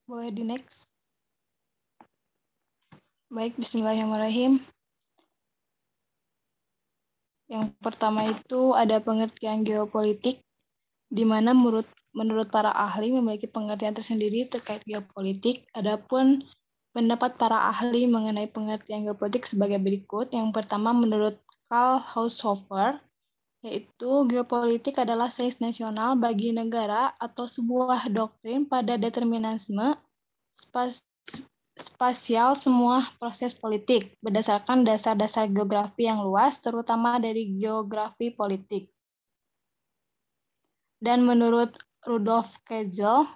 Boleh di next. Baik, bismillahirrahmanirrahim. Yang pertama itu ada pengertian geopolitik, di mana menurut para ahli memiliki pengertian tersendiri terkait geopolitik. Adapun pendapat para ahli mengenai pengertian geopolitik sebagai berikut. Yang pertama menurut Karl Haushofer, yaitu geopolitik adalah sains nasional bagi negara atau sebuah doktrin pada determinisme spasial semua proses politik berdasarkan dasar-dasar geografi yang luas, terutama dari geografi politik. Dan menurut Rudolf Ketzel,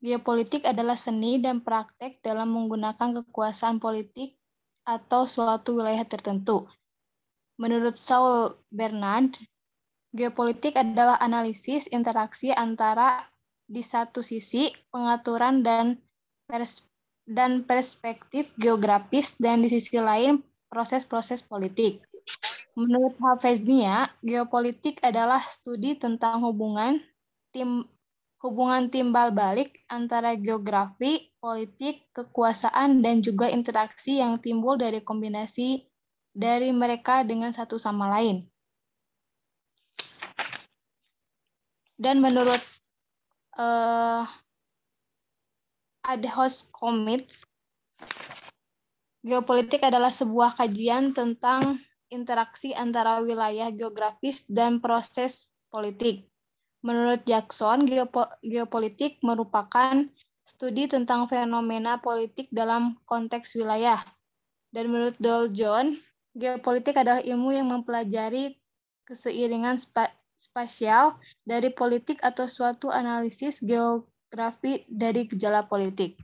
geopolitik adalah seni dan praktek dalam menggunakan kekuasaan politik atau suatu wilayah tertentu. Menurut Saul Bernard, geopolitik adalah analisis interaksi antara di satu sisi pengaturan dan perspektif geografis dan di sisi lain proses-proses politik. Menurut Hafeznia, geopolitik adalah studi tentang hubungan timbal balik antara geografi, politik, kekuasaan, dan juga interaksi yang timbul dari kombinasi dari mereka dengan satu sama lain. Dan menurut Adhouse Comits, geopolitik adalah sebuah kajian tentang interaksi antara wilayah geografis dan proses politik. Menurut Jackson, geopolitik merupakan studi tentang fenomena politik dalam konteks wilayah. Dan menurut Doyle Jones, geopolitik adalah ilmu yang mempelajari keseiringan spasial dari politik atau suatu analisis geografi dari gejala politik.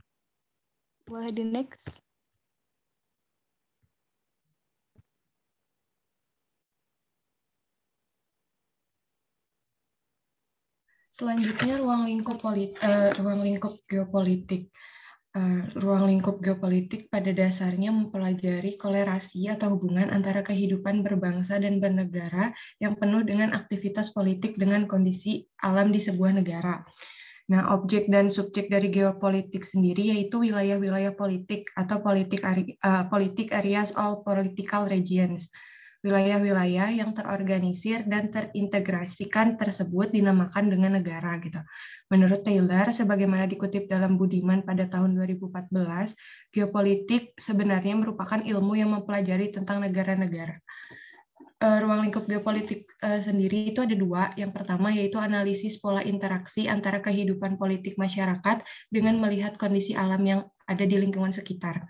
Boleh di next. Selanjutnya ruang lingkup geopolitik. Ruang lingkup geopolitik pada dasarnya mempelajari kolerasi atau hubungan antara kehidupan berbangsa dan bernegara yang penuh dengan aktivitas politik dengan kondisi alam di sebuah negara. Nah, objek dan subjek dari geopolitik sendiri yaitu wilayah-wilayah politik atau politik areas all political regions. Wilayah-wilayah yang terorganisir dan terintegrasikan tersebut dinamakan dengan negara gitu. Menurut Taylor, sebagaimana dikutip dalam Budiman pada tahun 2014, geopolitik sebenarnya merupakan ilmu yang mempelajari tentang negara-negara. Ruang lingkup geopolitik sendiri itu ada dua. Yang pertama yaitu analisis pola interaksi antara kehidupan politik masyarakat dengan melihat kondisi alam yang ada di lingkungan sekitar.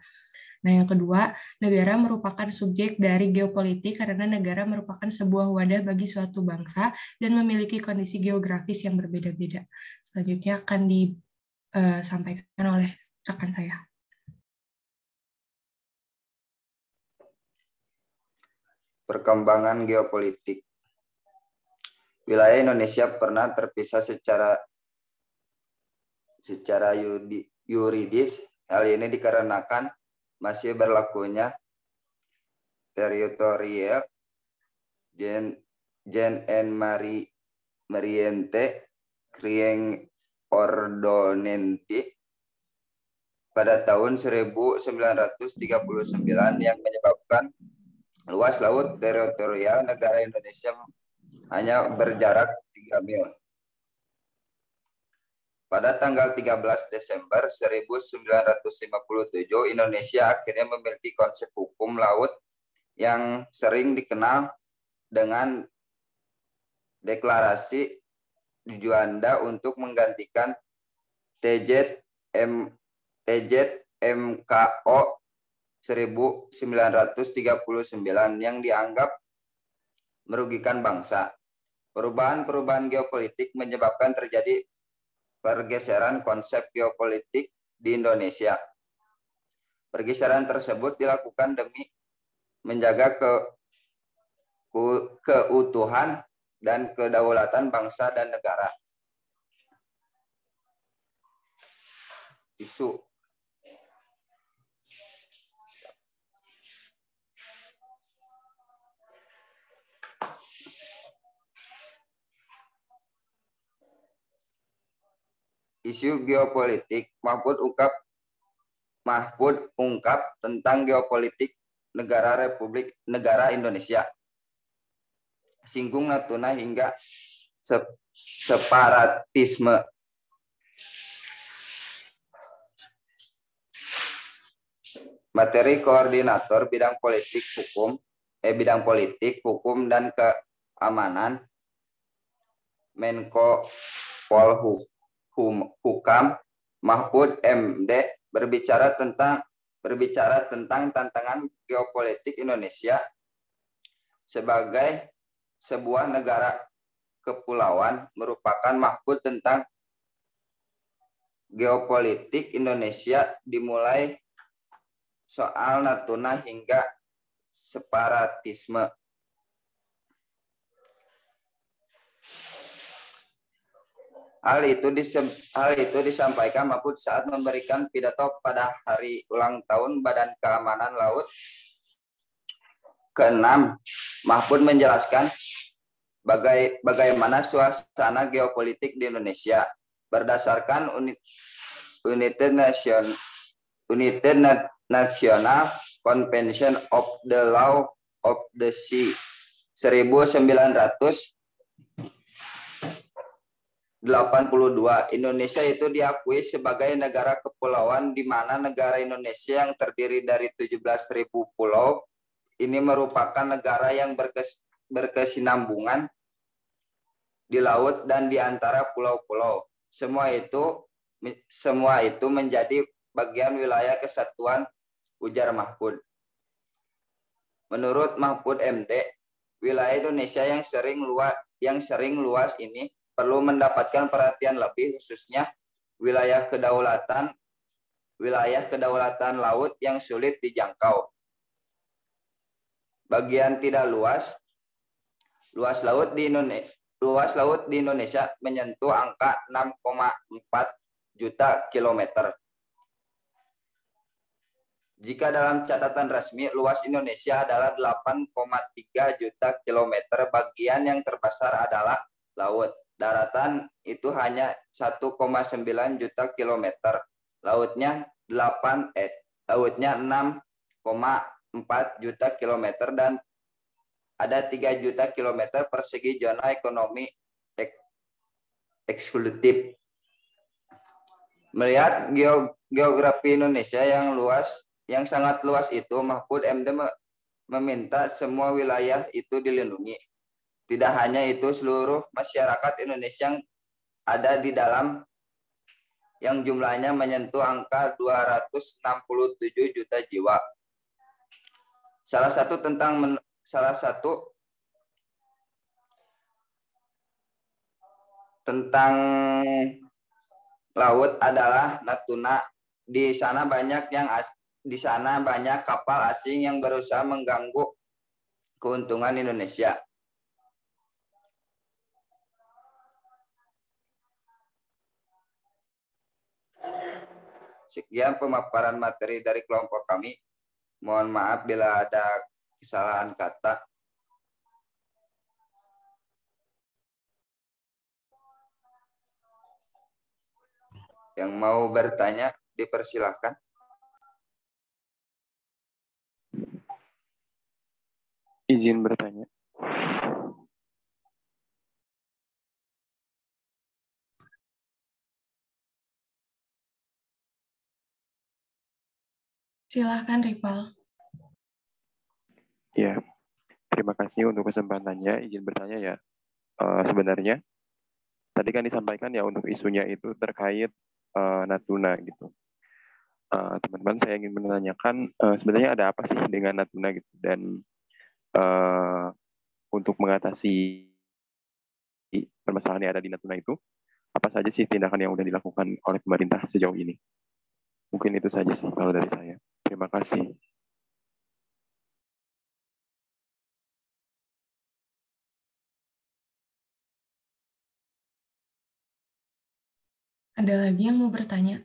Nah, yang kedua, negara merupakan subjek dari geopolitik karena negara merupakan sebuah wadah bagi suatu bangsa dan memiliki kondisi geografis yang berbeda-beda. Selanjutnya akan disampaikan oleh rekan saya. Perkembangan geopolitik. Wilayah Indonesia pernah terpisah secara yuridis. Hal ini dikarenakan masih berlakunya teritorial Gen en Mariente Krieng Ordonenti pada tahun 1939 yang menyebabkan luas laut teritorial negara Indonesia hanya berjarak 3 mil. Pada tanggal 13 Desember 1957, Indonesia akhirnya memiliki konsep hukum laut yang sering dikenal dengan Deklarasi Juanda untuk menggantikan TZMKO 1939 yang dianggap merugikan bangsa. Perubahan-perubahan geopolitik menyebabkan terjadi pergeseran konsep geopolitik di Indonesia. Pergeseran tersebut dilakukan demi menjaga keutuhan dan kedaulatan bangsa dan negara. Isu geopolitik. Mahfud Mahfud ungkap tentang geopolitik negara Indonesia. Singgung Natuna hingga separatisme. Materi koordinator bidang politik, hukum dan keamanan Menko Polhukam Mahfud MD berbicara tentang tantangan geopolitik Indonesia sebagai sebuah negara kepulauan. Merupakan Mahfud tentang geopolitik Indonesia dimulai soal Natuna hingga separatisme. Hal itu disampaikan Mahfud saat memberikan pidato pada hari ulang tahun Badan Keamanan Laut ke-6. Mahfud menjelaskan bagaimana suasana geopolitik di Indonesia berdasarkan United National Convention of the Law of the Sea 1982. Indonesia itu diakui sebagai negara kepulauan, di mana negara Indonesia yang terdiri dari 17.000 pulau ini merupakan negara yang berkesinambungan di laut dan di antara pulau-pulau. Semua itu menjadi bagian wilayah kesatuan, ujar Mahfud. Menurut Mahfud MD, wilayah Indonesia yang sering luas ini perlu mendapatkan perhatian lebih, khususnya wilayah kedaulatan laut yang sulit dijangkau. Bagian tidak luas laut di Indonesia menyentuh angka 6,4 juta kilometer. Jika dalam catatan resmi, luas Indonesia adalah 8,3 juta kilometer. Bagian yang terbesar adalah laut. Daratan itu hanya 1,9 juta kilometer. Lautnya 6,4 juta kilometer dan ada 3 juta kilometer persegi zona ekonomi eksklusif. Melihat geografi Indonesia yang sangat luas itu, Mahfud MD meminta semua wilayah itu dilindungi. Tidak hanya itu, seluruh masyarakat Indonesia yang ada di dalam, yang jumlahnya menyentuh angka 267 juta jiwa. Salah satu tentang laut adalah Natuna. Di sana banyak kapal asing yang berusaha mengganggu keuntungan Indonesia. Sekian pemaparan materi dari kelompok kami. Mohon maaf bila ada kesalahan kata. Yang mau bertanya, dipersilahkan. Izin bertanya. Silahkan, Ripal. Ya, terima kasih untuk kesempatannya. Izin bertanya ya. Sebenarnya tadi kan disampaikan ya untuk isunya itu terkait Natuna gitu. Teman-teman, saya ingin menanyakan sebenarnya ada apa sih dengan Natuna gitu, dan untuk mengatasi permasalahan yang ada di Natuna itu, apa saja sih tindakan yang sudah dilakukan oleh pemerintah sejauh ini? Mungkin itu saja sih kalau dari saya. Terima kasih. Ada lagi yang mau bertanya?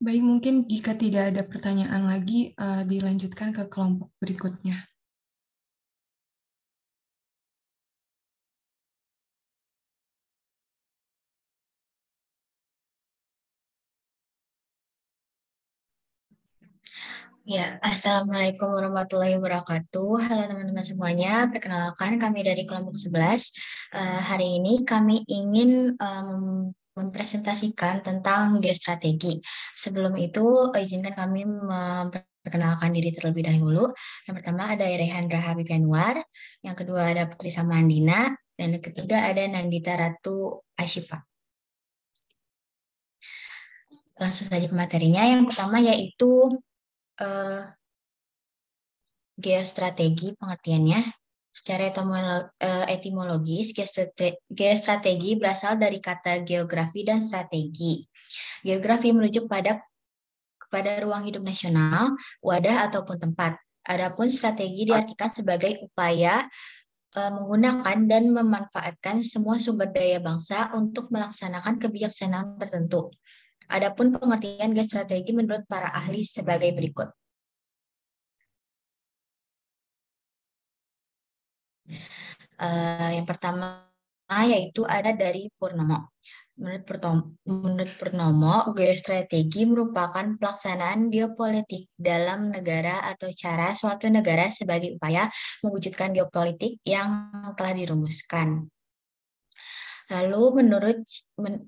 Baik, mungkin jika tidak ada pertanyaan lagi, dilanjutkan ke kelompok berikutnya. Ya, Assalamualaikum warahmatullahi wabarakatuh. Halo teman-teman semuanya, perkenalkan kami dari kelompok 11. Hari ini kami ingin mempresentasikan tentang geostrategi. Sebelum itu, izinkan kami memperkenalkan diri terlebih dahulu. Yang pertama ada Rehandra Habib Yanuar, yang kedua ada Putri Samandina, dan yang ketiga ada Nandita Ratu Ashifa. Langsung saja ke materinya. Yang pertama yaitu geostrategi. Pengertiannya secara etimologis, geostrategi berasal dari kata geografi dan strategi. Geografi merujuk kepada ruang hidup nasional, wadah ataupun tempat. Adapun strategi diartikan sebagai upaya menggunakan dan memanfaatkan semua sumber daya bangsa untuk melaksanakan kebijaksanaan tertentu. Adapun pengertian geostrategi menurut para ahli sebagai berikut. Yang pertama yaitu ada dari Purnomo. Menurut Purnomo, geostrategi merupakan pelaksanaan geopolitik dalam negara atau cara suatu negara sebagai upaya mewujudkan geopolitik yang telah dirumuskan. Lalu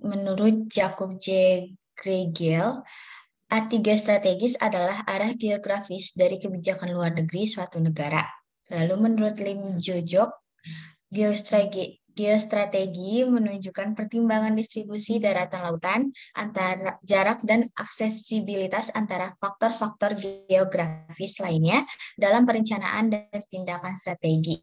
menurut Jacob J. Gregel, arti geostrategis adalah arah geografis dari kebijakan luar negeri suatu negara. Lalu menurut Lim Jojok, geostrategi menunjukkan pertimbangan distribusi daratan lautan, antara jarak dan aksesibilitas antara faktor-faktor geografis lainnya dalam perencanaan dan tindakan strategi.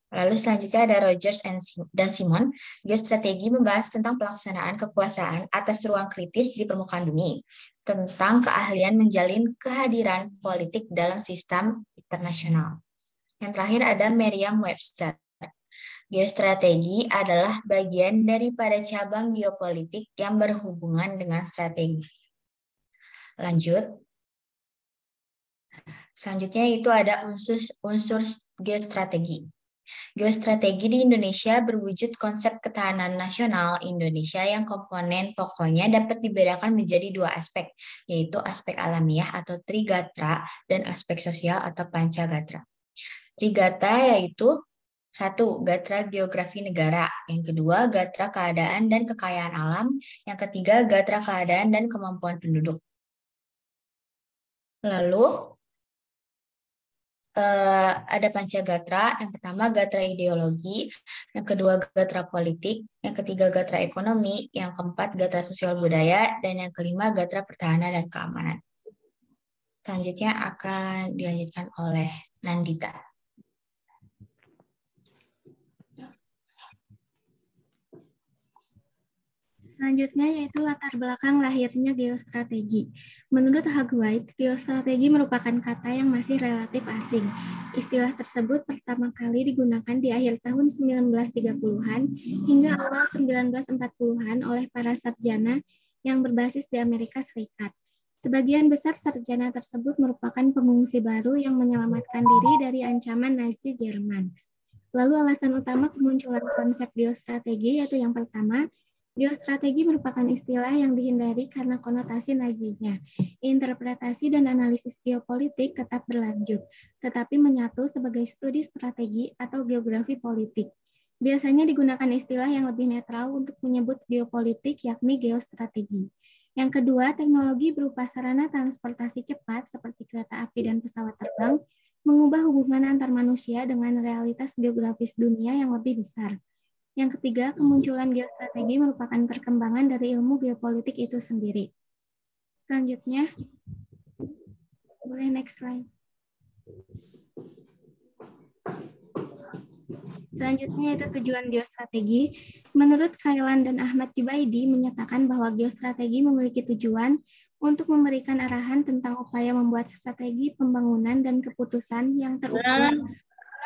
Lalu selanjutnya ada Rogers dan Simon. Geostrategi membahas tentang pelaksanaan kekuasaan atas ruang kritis di permukaan bumi, tentang keahlian menjalin kehadiran politik dalam sistem internasional. Yang terakhir ada Merriam-Webster. Geostrategi adalah bagian daripada cabang geopolitik yang berhubungan dengan strategi. Lanjut. Selanjutnya itu ada unsur geostrategi. Geostrategi di Indonesia berwujud konsep ketahanan nasional Indonesia yang komponen pokoknya dapat dibedakan menjadi dua aspek, yaitu aspek alamiah atau Trigatra dan aspek sosial atau Pancagatra. Trigatra yaitu satu, gatra geografi negara, yang kedua, gatra keadaan dan kekayaan alam, yang ketiga, gatra keadaan dan kemampuan penduduk. Lalu, ada Pancagatra, yang pertama gatra ideologi, yang kedua gatra politik, yang ketiga gatra ekonomi, yang keempat gatra sosial budaya, dan yang kelima gatra pertahanan dan keamanan. Selanjutnya akan dilanjutkan oleh Nandita. Selanjutnya yaitu latar belakang lahirnya geostrategi. Menurut Hagwait, geostrategi merupakan kata yang masih relatif asing. Istilah tersebut pertama kali digunakan di akhir tahun 1930-an hingga awal 1940-an oleh para sarjana yang berbasis di Amerika Serikat. Sebagian besar sarjana tersebut merupakan pengungsi baru yang menyelamatkan diri dari ancaman Nazi Jerman. Lalu alasan utama kemunculan konsep geostrategi yaitu yang pertama, geostrategi merupakan istilah yang dihindari karena konotasi Nazinya. Interpretasi dan analisis geopolitik tetap berlanjut, tetapi menyatu sebagai studi strategi atau geografi politik. Biasanya digunakan istilah yang lebih netral untuk menyebut geopolitik, yakni geostrategi. Yang kedua, teknologi berupa sarana transportasi cepat seperti kereta api dan pesawat terbang mengubah hubungan antar manusia dengan realitas geografis dunia yang lebih besar. Yang ketiga, kemunculan geostrategi merupakan perkembangan dari ilmu geopolitik itu sendiri. Selanjutnya, boleh next slide. Selanjutnya yaitu tujuan geostrategi. Menurut Kailan dan Ahmad Jubaidi menyatakan bahwa geostrategi memiliki tujuan untuk memberikan arahan tentang upaya membuat strategi pembangunan dan keputusan yang terukur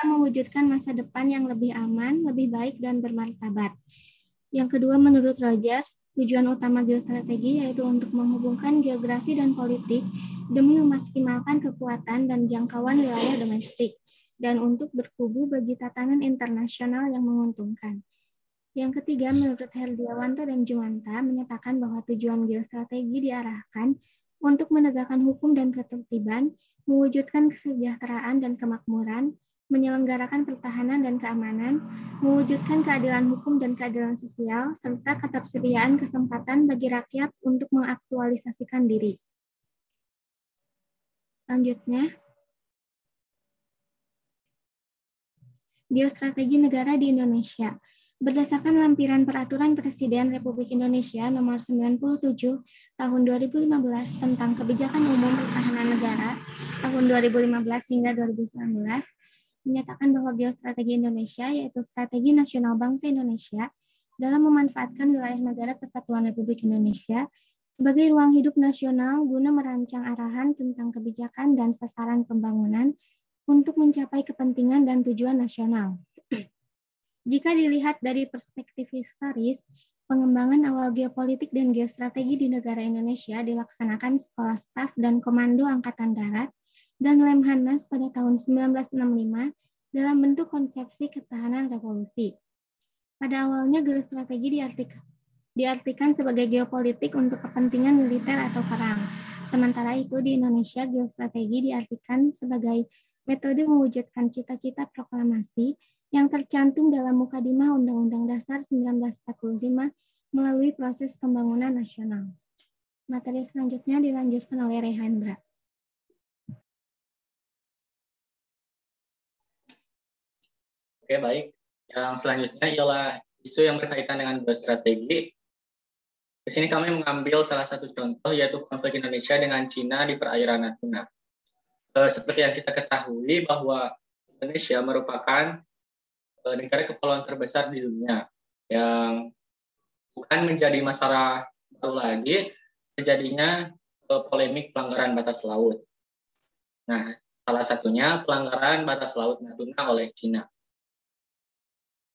mewujudkan masa depan yang lebih aman, lebih baik, dan bermartabat. Yang kedua, menurut Rogers, tujuan utama geostrategi yaitu untuk menghubungkan geografi dan politik demi memaksimalkan kekuatan dan jangkauan wilayah domestik dan untuk berkubu bagi tatanan internasional yang menguntungkan. Yang ketiga, menurut Herdiawanto dan Juwanta, menyatakan bahwa tujuan geostrategi diarahkan untuk menegakkan hukum dan ketertiban, mewujudkan kesejahteraan dan kemakmuran, menyelenggarakan pertahanan dan keamanan, mewujudkan keadilan hukum dan keadilan sosial, serta ketersediaan kesempatan bagi rakyat untuk mengaktualisasikan diri. Selanjutnya, geostrategi negara di Indonesia. Berdasarkan lampiran Peraturan Presiden Republik Indonesia Nomor 97 Tahun 2015 tentang Kebijakan Umum Pertahanan Negara tahun 2015 hingga 2019, menyatakan bahwa geostrategi Indonesia yaitu strategi nasional bangsa Indonesia dalam memanfaatkan wilayah negara kesatuan Republik Indonesia sebagai ruang hidup nasional guna merancang arahan tentang kebijakan dan sasaran pembangunan untuk mencapai kepentingan dan tujuan nasional. Jika dilihat dari perspektif historis, pengembangan awal geopolitik dan geostrategi di negara Indonesia dilaksanakan Sekolah Staf dan Komando Angkatan Darat dan Lemhanas pada tahun 1965 dalam bentuk konsepsi ketahanan revolusi. Pada awalnya geostrategi diartikan sebagai geopolitik untuk kepentingan militer atau perang. Sementara itu di Indonesia geostrategi diartikan sebagai metode mewujudkan cita-cita proklamasi yang tercantum dalam Mukadimah Undang-Undang Dasar 1945 melalui proses pembangunan nasional. Materi selanjutnya dilanjutkan oleh Rehandra. Oke, baik. Yang selanjutnya ialah isu yang berkaitan dengan geostrategi. Di sini kami mengambil salah satu contoh, yaitu konflik Indonesia dengan Cina di perairan Natuna. Seperti yang kita ketahui bahwa Indonesia merupakan negara kepulauan terbesar di dunia yang bukan menjadi masalah baru lagi terjadinya polemik pelanggaran batas laut. Nah, salah satunya pelanggaran batas laut Natuna oleh Cina.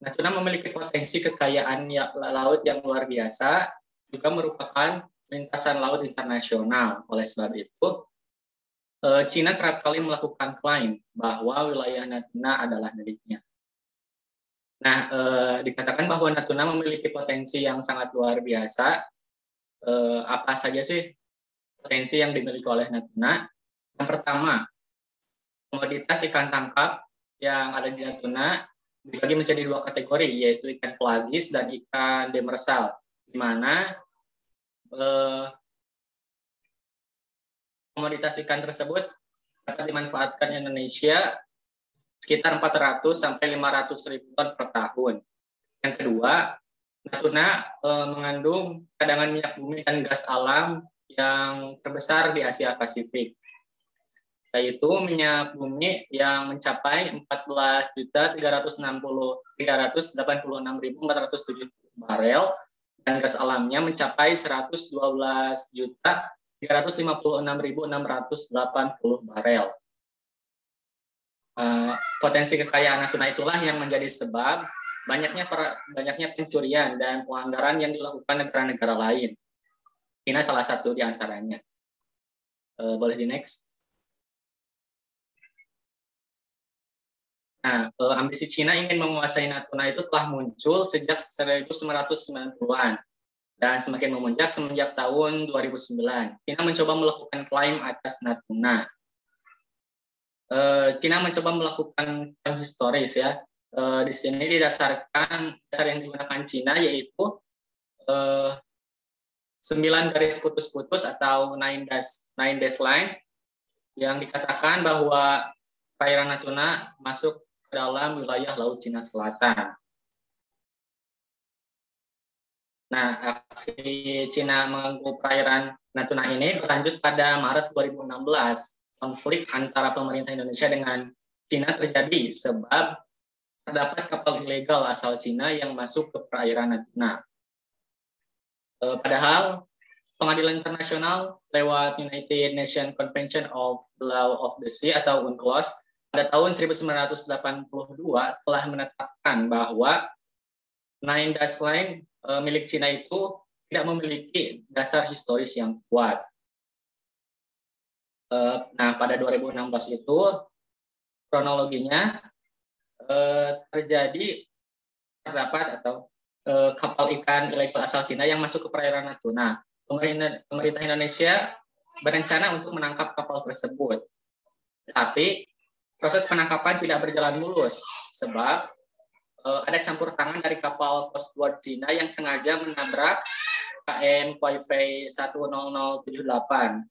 Natuna memiliki potensi kekayaan laut yang luar biasa, juga merupakan lintasan laut internasional. Oleh sebab itu, Cina kerap kali melakukan klaim bahwa wilayah Natuna adalah miliknya. Nah, dikatakan bahwa Natuna memiliki potensi yang sangat luar biasa. Apa saja sih potensi yang dimiliki oleh Natuna? Yang pertama, komoditas ikan tangkap yang ada di Natuna dibagi menjadi dua kategori, yaitu ikan pelagis dan ikan demersal, di mana komoditas ikan tersebut dapat dimanfaatkan Indonesia sekitar 400 sampai 500 ribu ton per tahun. Yang kedua, Natuna mengandung cadangan minyak bumi dan gas alam yang terbesar di Asia Pasifik, yaitu minyak bumi yang mencapai 14.386.470 barel dan gas alamnya mencapai 112.356.680 barel. Potensi kekayaan Natuna itulah yang menjadi sebab banyaknya pencurian dan pelanggaran yang dilakukan negara-negara lain. China salah satu di antaranya. Boleh di next. Nah, ambisi China ingin menguasai Natuna itu telah muncul sejak 1990-an dan semakin memuncak semenjak tahun 2009. China mencoba melakukan klaim atas Natuna. China mencoba melakukan klaim historis ya. Di sini didasarkan dasar yang digunakan China yaitu 9 garis putus-putus atau 9 dash line yang dikatakan bahwa perairan Natuna masuk ke dalam wilayah Laut Cina Selatan. Nah, aksi Cina mengganggu perairan Natuna ini berlanjut pada Maret 2016. Konflik antara pemerintah Indonesia dengan Cina terjadi sebab terdapat kapal ilegal asal Cina yang masuk ke perairan Natuna. Padahal pengadilan internasional lewat United Nations Convention of the Law of the Sea atau UNCLOS pada tahun 1982 telah menetapkan bahwa 9 dash line milik Cina itu tidak memiliki dasar historis yang kuat. Nah, pada 2016 itu kronologinya terdapat kapal ikan ilegal asal Cina yang masuk ke perairan Natuna. Pemerintah Indonesia berencana untuk menangkap kapal tersebut. Tapi proses penangkapan tidak berjalan mulus sebab ada campur tangan dari kapal Coast Guard Cina yang sengaja menabrak KM Kuaifei 10078.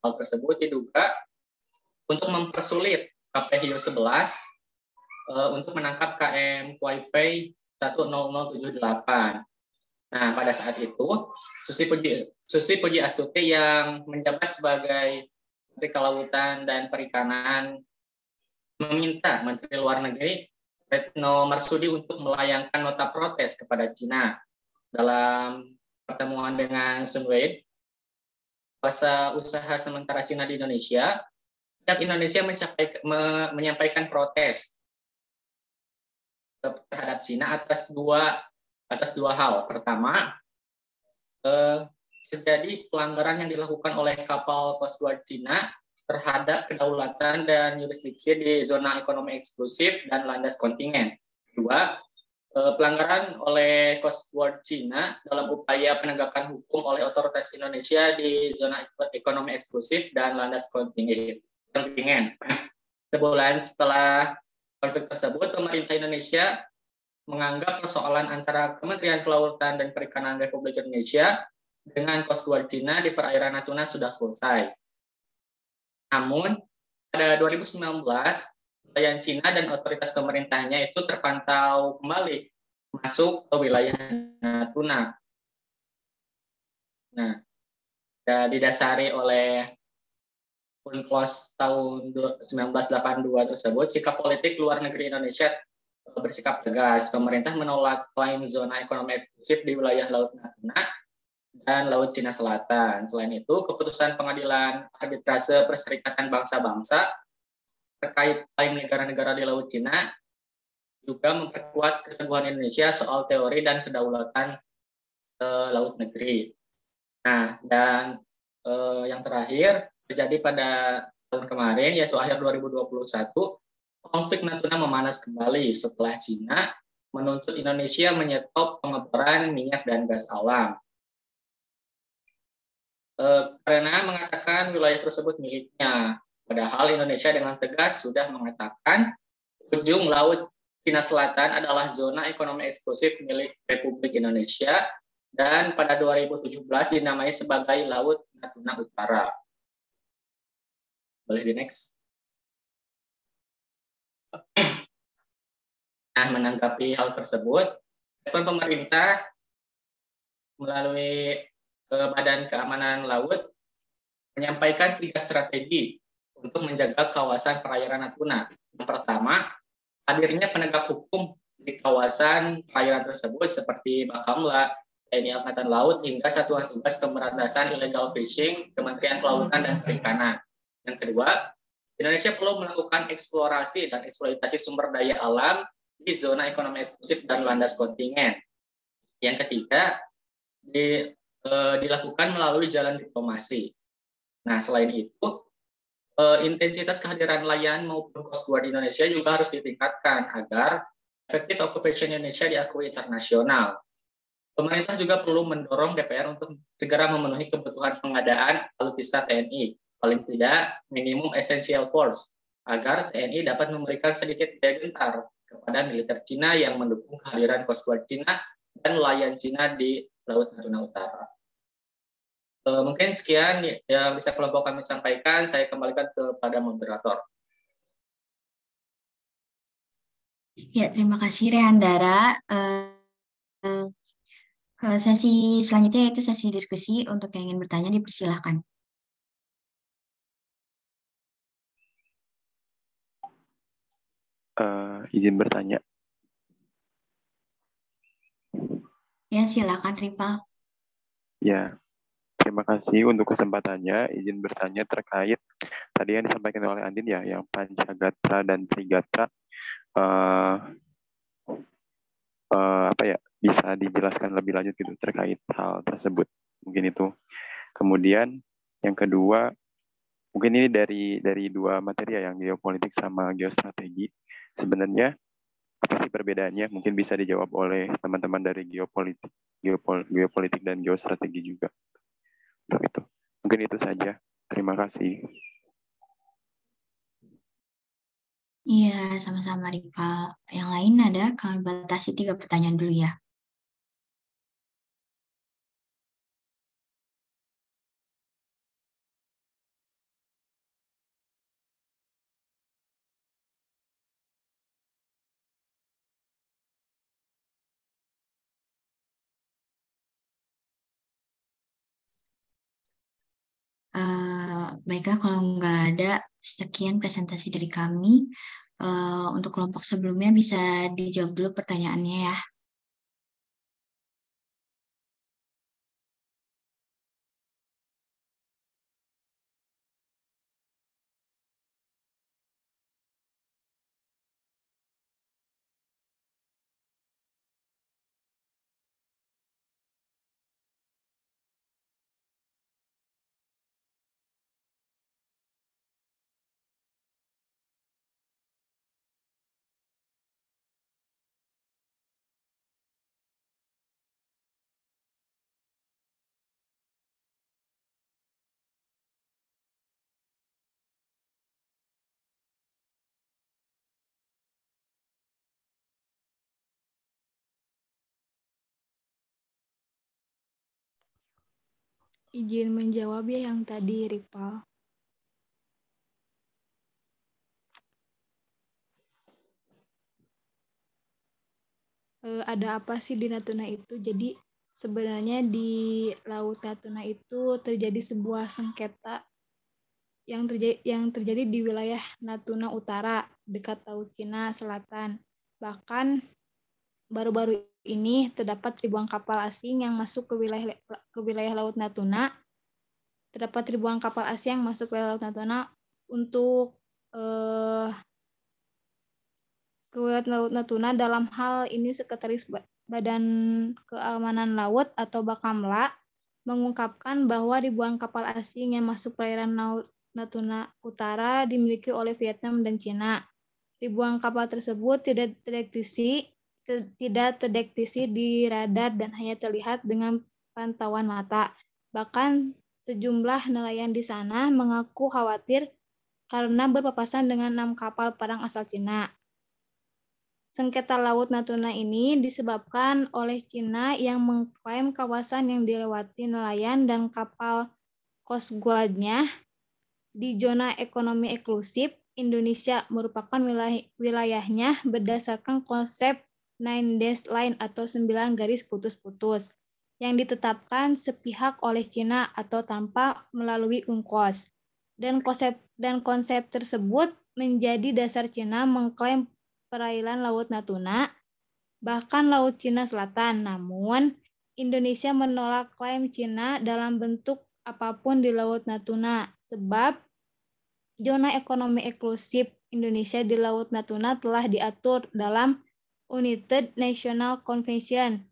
Hal tersebut diduga untuk mempersulit KP Hiu 11 untuk menangkap KM Kuaifei 10078. Nah, pada saat itu, Susi Puji Astuti yang menjabat sebagai Menteri Kelautan dan Perikanan meminta Menteri Luar Negeri Retno Marsudi untuk melayangkan nota protes kepada Cina. Dalam pertemuan dengan Sun Weid, kuasa usaha sementara Cina di Indonesia, pihak Indonesia menyampaikan protes terhadap Cina atas dua hal. Pertama, terjadi pelanggaran yang dilakukan oleh kapal Coast Guard Cina terhadap kedaulatan dan yurisdiksi di zona ekonomi eksklusif dan landas kontingen. Kedua, pelanggaran oleh Coast Guard Cina dalam upaya penegakan hukum oleh otoritas Indonesia di zona ekonomi eksklusif dan landas kontingen. Sebulan setelah konflik tersebut, pemerintah Indonesia menganggap persoalan antara Kementerian Kelautan dan Perikanan Republik Indonesia dengan Coast Guard Cina di perairan Natuna sudah selesai. Namun, pada 2019, nelayan Cina dan otoritas pemerintahnya itu terpantau kembali masuk ke wilayah Natuna. Nah, didasari oleh UNCLOS tahun 1982 tersebut, sikap politik luar negeri Indonesia bersikap tegas. Pemerintah menolak klaim zona ekonomi eksklusif di wilayah Laut Natuna dan Laut Cina Selatan. Selain itu, keputusan Pengadilan Arbitrase Perserikatan Bangsa-Bangsa terkait klaim negara-negara di Laut Cina juga memperkuat keteguhan Indonesia soal teori dan kedaulatan laut negeri. Nah, dan yang terakhir terjadi pada tahun kemarin, yaitu akhir 2021, konflik Natuna memanas kembali setelah Cina menuntut Indonesia menyetop pengeboran minyak dan gas alam. Karena mengatakan wilayah tersebut miliknya. Padahal Indonesia dengan tegas sudah mengatakan ujung Laut Cina Selatan adalah zona ekonomi eksklusif milik Republik Indonesia dan pada 2017 dinamai sebagai Laut Natuna Utara. Boleh di next. Nah, menanggapi hal tersebut, respon pemerintah melalui Badan Keamanan Laut menyampaikan 3 strategi untuk menjaga kawasan perairan Natuna. Yang pertama, hadirnya penegak hukum di kawasan perairan tersebut seperti Bakamla, TNI Angkatan Laut, hingga Satuan Tugas Pemberantasan Illegal Fishing, Kementerian Kelautan dan Perikanan. Yang kedua, Indonesia perlu melakukan eksplorasi dan eksploitasi sumber daya alam di zona ekonomi eksklusif dan landas kontingen. Yang ketiga, dilakukan melalui jalan diplomasi. Nah, selain itu, intensitas kehadiran nelayan maupun Coast Guard Indonesia juga harus ditingkatkan agar efektif occupation Indonesia diakui internasional. Pemerintah juga perlu mendorong DPR untuk segera memenuhi kebutuhan pengadaan alutsista TNI, paling tidak minimum essential force, agar TNI dapat memberikan sedikit daya gentar kepada militer Cina yang mendukung kehadiran Coast Guard Cina dan nelayan Cina di Laut Natuna Utara. Mungkin sekian yang bisa kelompok kami sampaikan. Saya kembalikan kepada moderator. Ya, terima kasih Rehandara. Sesi selanjutnya yaitu sesi diskusi. Untuk yang ingin bertanya dipersilahkan. Izin bertanya. Ya, silakan Rival. Ya. Terima kasih untuk kesempatannya. Izin bertanya terkait tadi yang disampaikan oleh Andin ya, yang Pancagatra dan Trigatra, bisa dijelaskan lebih lanjut gitu terkait hal tersebut. Mungkin itu. Kemudian yang kedua, mungkin ini dari dua materi ya, yang geopolitik sama geostrategi. Sebenarnya apa sih perbedaannya? Mungkin bisa dijawab oleh teman-teman dari geopolitik dan geostrategi juga. Untuk itu. Mungkin itu saja. Terima kasih. Iya, sama-sama Rival. Yang lain ada, kami batasi 3 pertanyaan dulu ya. Baiklah, kalau nggak ada, sekian presentasi dari kami. Untuk kelompok sebelumnya bisa dijawab dulu pertanyaannya ya. Izin menjawab ya yang tadi, Rival. Ada apa sih di Natuna itu? Jadi sebenarnya di Laut Natuna itu terjadi sebuah sengketa yang terjadi di wilayah Natuna Utara dekat Laut Cina Selatan. Bahkan baru-baru ini terdapat ribuan kapal asing yang masuk ke wilayah Laut Natuna. Terdapat ribuan kapal asing yang masuk ke Laut Natuna untuk ke Laut Natuna. Dalam hal ini Sekretaris Badan Keamanan Laut atau Bakamla mengungkapkan bahwa ribuan kapal asing yang masuk perairan Laut Natuna Utara dimiliki oleh Vietnam dan Cina. Ribuan kapal tersebut tidak terdeteksi di radar dan hanya terlihat dengan pantauan mata. Bahkan sejumlah nelayan di sana mengaku khawatir karena berpapasan dengan 6 kapal perang asal Cina. Sengketa Laut Natuna ini disebabkan oleh Cina yang mengklaim kawasan yang dilewati nelayan dan kapal Coast Guard-nya di zona ekonomi eksklusif. Indonesia merupakan wilayahnya berdasarkan konsep 9 dash line atau 9 garis putus-putus yang ditetapkan sepihak oleh Cina atau tanpa melalui UNCLOS. Dan konsep tersebut menjadi dasar Cina mengklaim perairan Laut Natuna, bahkan Laut Cina Selatan. Namun, Indonesia menolak klaim Cina dalam bentuk apapun di Laut Natuna, sebab zona ekonomi eksklusif Indonesia di Laut Natuna telah diatur dalam United Nations Convention.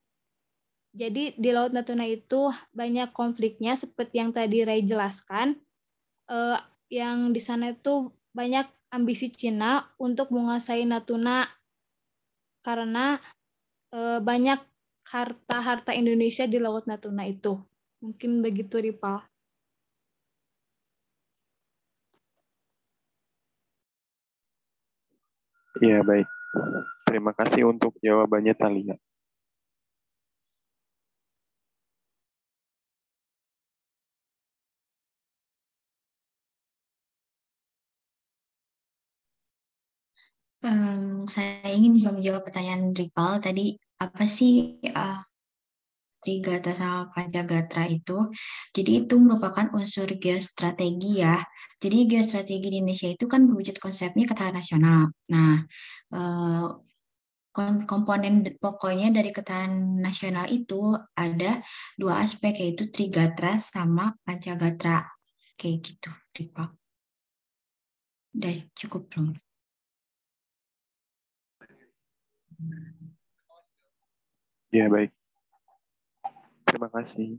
Jadi di Laut Natuna itu banyak konfliknya seperti yang tadi Ray jelaskan. Yang di sana itu banyak ambisi Cina untuk menguasai Natuna karena banyak harta-harta Indonesia di Laut Natuna itu. Mungkin begitu, Rival. Iya, baik. Terima kasih untuk jawabannya, Thalia. Saya ingin bisa menjawab pertanyaan Rival tadi, apa sih Trigatra sama Pancagatra itu? Jadi itu merupakan unsur geostrategi ya. Jadi geostrategi di Indonesia itu kan berwujud konsepnya ketahanan nasional. Nah, komponen pokoknya dari ketahanan nasional itu ada 2 aspek, yaitu Trigatra sama Pancagatra. Kayak gitu, Rival. Udah cukup belum? Ya, baik. Terima kasih.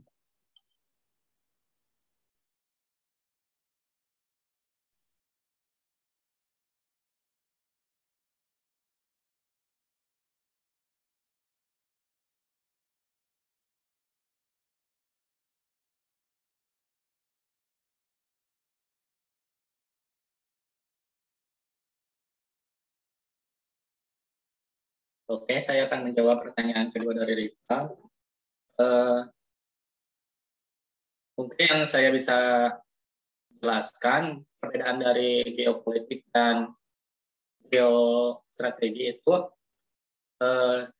Oke, saya akan menjawab pertanyaan kedua dari Rifa. Mungkin yang saya bisa jelaskan perbedaan dari geopolitik dan geostrategi itu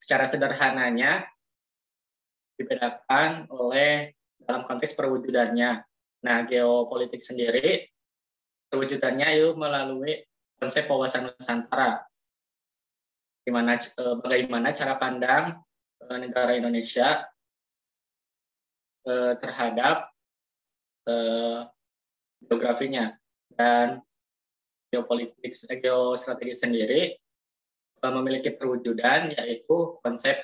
secara sederhananya dibedakan oleh dalam konteks perwujudannya. Nah, geopolitik sendiri perwujudannya itu melalui konsep wawasan Nusantara, di mana bagaimana cara pandang negara Indonesia terhadap geografinya, dan geostrategi sendiri memiliki perwujudan yaitu konsep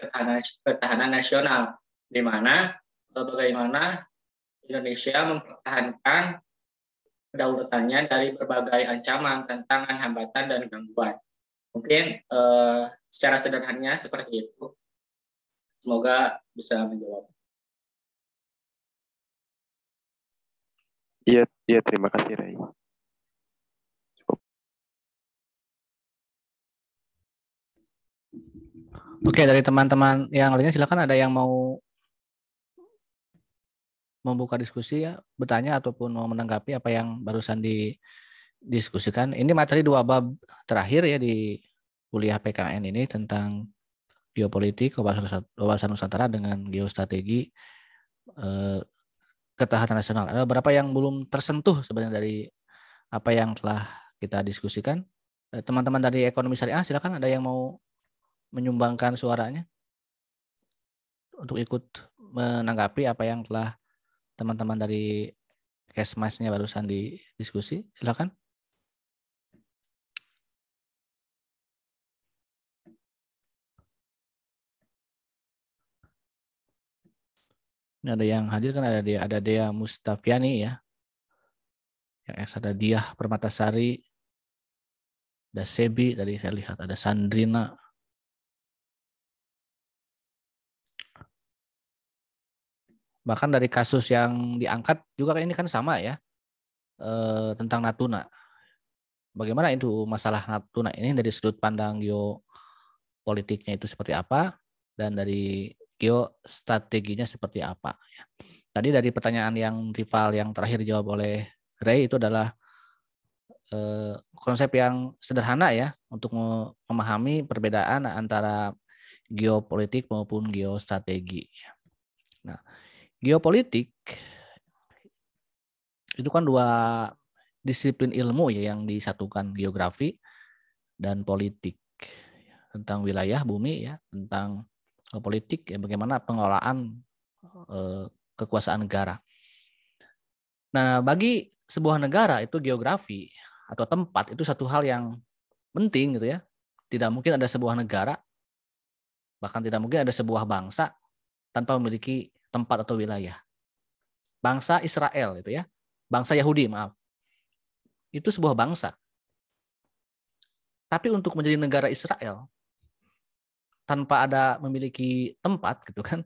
ketahanan nasional, di mana bagaimana Indonesia mempertahankan kedaulatannya dari berbagai ancaman, tantangan, hambatan, dan gangguan. Mungkin secara sederhananya seperti itu. Semoga bisa menjawab. Iya, terima kasih, Ray. Oke, dari teman-teman yang lainnya silakan, ada yang mau membuka diskusi ya, bertanya ataupun mau menanggapi apa yang barusan didiskusikan. Ini materi 2 bab terakhir ya di kuliah PKN ini tentang geopolitik, wawasan Nusantara dengan geostrategi, ketahanan nasional. Ada beberapa yang belum tersentuh sebenarnya dari apa yang telah kita diskusikan. Teman-teman dari ekonomi syariah silakan, ada yang mau menyumbangkan suaranya untuk ikut menanggapi apa yang telah teman-teman dari Kesmasnya barusan didiskusi. Silakan. Ini ada yang hadir kan, ada Dea Mustafiani ya. Yang ada Diah Permatasari, ada Sebi tadi saya lihat, ada Sandrina. Bahkan dari kasus yang diangkat juga ini kan sama ya, tentang Natuna. Bagaimana itu masalah Natuna ini dari sudut pandang geopolitiknya itu seperti apa, dan dari geostrateginya seperti apa. Tadi dari pertanyaan yang rival yang terakhir dijawab oleh Ray itu adalah konsep yang sederhana ya untuk memahami perbedaan antara geopolitik maupun geostrategi. Nah, geopolitik itu kan 2 disiplin ilmu ya yang disatukan, geografi dan politik, tentang wilayah bumi ya, tentang politik ya, bagaimana pengelolaan kekuasaan negara. Nah, bagi sebuah negara itu geografi atau tempat itu satu hal yang penting gitu ya. Tidak mungkin ada sebuah negara, bahkan tidak mungkin ada sebuah bangsa tanpa memiliki tempat atau wilayah. Bangsa Israel itu ya, bangsa Yahudi maaf, itu sebuah bangsa. Tapi untuk menjadi negara Israel tanpa ada memiliki tempat gitu kan,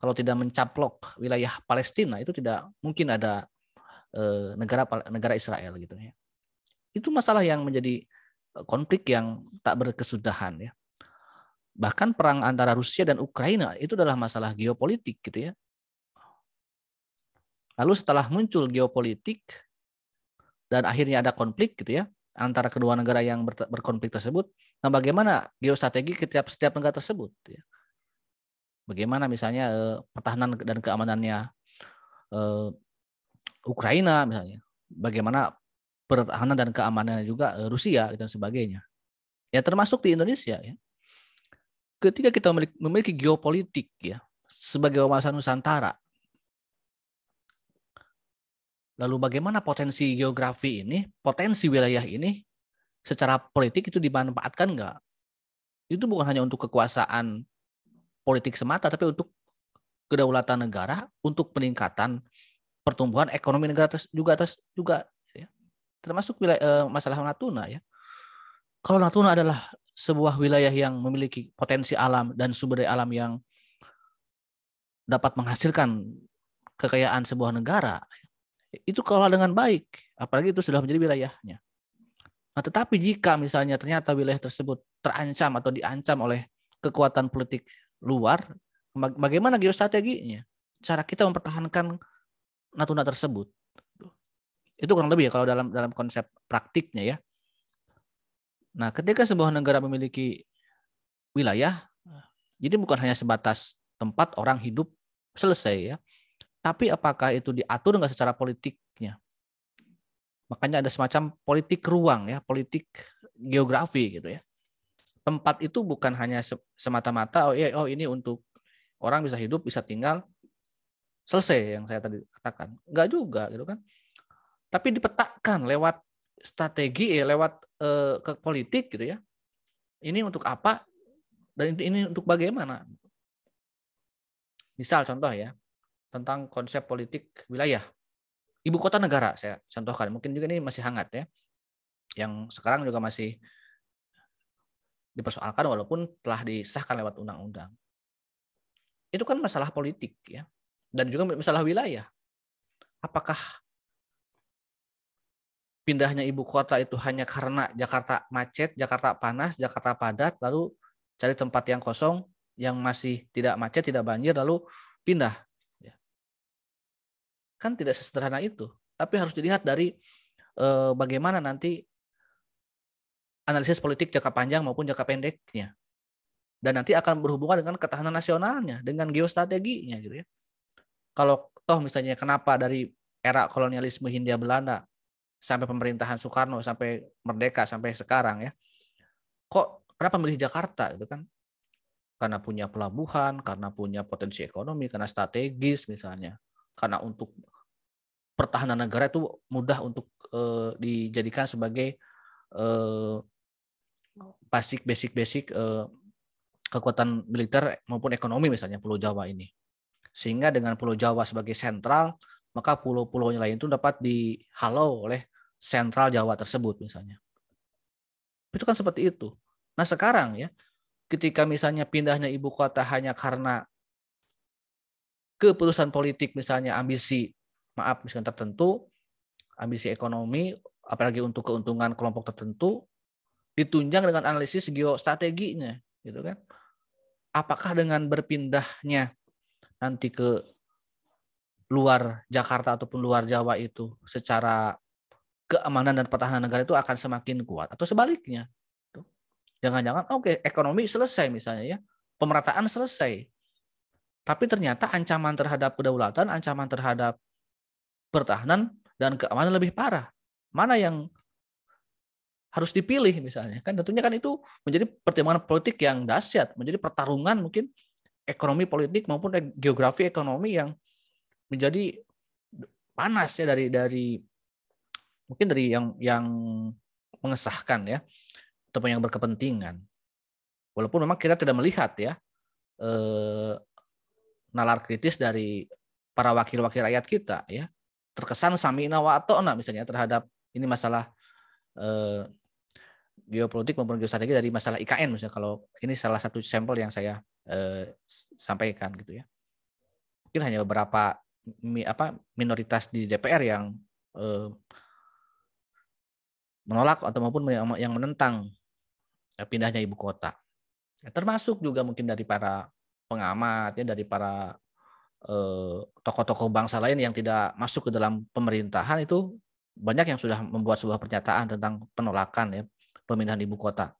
kalau tidak mencaplok wilayah Palestina itu tidak mungkin ada negara Israel gitu ya. Itu masalah yang menjadi konflik yang tak berkesudahan ya. Bahkan perang antara Rusia dan Ukraina itu adalah masalah geopolitik gitu ya. Lalu setelah muncul geopolitik dan akhirnya ada konflik gitu ya antara kedua negara yang berkonflik tersebut, nah bagaimana geostrategi setiap negara tersebut ya. Bagaimana misalnya pertahanan dan keamanannya Ukraina misalnya, bagaimana pertahanan dan keamanannya juga Rusia dan sebagainya. Ya termasuk di Indonesia ya. Ketika kita memiliki geopolitik ya sebagai wawasan Nusantara, lalu bagaimana potensi geografi ini, potensi wilayah ini secara politik itu dimanfaatkan nggak? Itu bukan hanya untuk kekuasaan politik semata, tapi untuk kedaulatan negara, untuk peningkatan pertumbuhan ekonomi negara juga ya. Termasuk masalah Natuna ya. Kalau Natuna adalah sebuah wilayah yang memiliki potensi alam dan sumber daya alam yang dapat menghasilkan kekayaan sebuah negara, itu kelola dengan baik, apalagi itu sudah menjadi wilayahnya. Nah, tetapi jika misalnya ternyata wilayah tersebut terancam atau diancam oleh kekuatan politik luar, bagaimana geostrateginya? Cara kita mempertahankan Natuna tersebut. Itu kurang lebih ya kalau dalam konsep praktiknya ya. Nah, ketika sebuah negara memiliki wilayah, jadi bukan hanya sebatas tempat orang hidup selesai ya. Tapi apakah itu diatur nggak secara politiknya? Makanya ada semacam politik ruang ya, politik geografi gitu ya. Tempat itu bukan hanya semata-mata ini untuk orang bisa hidup, bisa tinggal, selesai yang saya tadi katakan. Enggak juga gitu kan. Tapi dipetakan lewat strategi lewat ke politik gitu ya. Ini untuk apa dan ini untuk bagaimana? Misal contoh ya, tentang konsep politik wilayah. Ibu kota negara saya contohkan, mungkin juga ini masih hangat ya, yang sekarang juga masih dipersoalkan walaupun telah disahkan lewat undang-undang. Itu kan masalah politik ya, dan juga masalah wilayah. Apakah pindahnya ibu kota itu hanya karena Jakarta macet, Jakarta panas, Jakarta padat, lalu cari tempat yang kosong, yang masih tidak macet, tidak banjir, lalu pindah? Kan tidak sesederhana itu, tapi harus dilihat dari bagaimana nanti analisis politik jangka panjang maupun jangka pendeknya, dan nanti akan berhubungan dengan ketahanan nasionalnya, dengan geostrateginya gitu ya. Kalau toh misalnya kenapa dari era kolonialisme Hindia Belanda sampai pemerintahan Soekarno sampai merdeka sampai sekarang ya, kok kenapa milih Jakarta itu kan? Karena punya pelabuhan, karena punya potensi ekonomi, karena strategis misalnya, karena untuk pertahanan negara itu mudah untuk dijadikan sebagai basic kekuatan militer maupun ekonomi misalnya Pulau Jawa ini. Sehingga dengan Pulau Jawa sebagai sentral, maka pulau-pulau lain itu dapat dihalau oleh sentral Jawa tersebut misalnya. Itu kan seperti itu. Nah sekarang ya, ketika misalnya pindahnya ibu kota hanya karena keputusan politik misalnya misalnya tertentu, ambisi ekonomi, apalagi untuk keuntungan kelompok tertentu, ditunjang dengan analisis geostrateginya, gitu kan? Apakah dengan berpindahnya nanti ke luar Jakarta ataupun luar Jawa itu secara keamanan dan pertahanan negara itu akan semakin kuat, atau sebaliknya? Jangan-jangan ekonomi selesai misalnya ya, pemerataan selesai, tapi ternyata ancaman terhadap kedaulatan, ancaman terhadap pertahanan dan keamanan lebih parah. Mana yang harus dipilih misalnya? Kan tentunya kan itu menjadi pertimbangan politik yang dahsyat, menjadi pertarungan mungkin ekonomi politik maupun geografi ekonomi yang menjadi panas ya dari mungkin dari yang mengesahkan ya, ataupun yang berkepentingan. Walaupun memang kita tidak melihat ya nalar kritis dari para wakil-wakil rakyat kita ya, terkesan samina wa ata'na misalnya terhadap ini masalah geopolitik maupun geostrategi dari masalah IKN misalnya, kalau ini salah satu sampel yang saya sampaikan gitu ya. Mungkin hanya beberapa minoritas di DPR yang menolak atau maupun yang menentang pindahnya ibu kota. Termasuk juga mungkin dari para pengamat ya, dari para tokoh-tokoh bangsa lain yang tidak masuk ke dalam pemerintahan, itu banyak yang sudah membuat sebuah pernyataan tentang penolakan ya pemindahan ibu kota.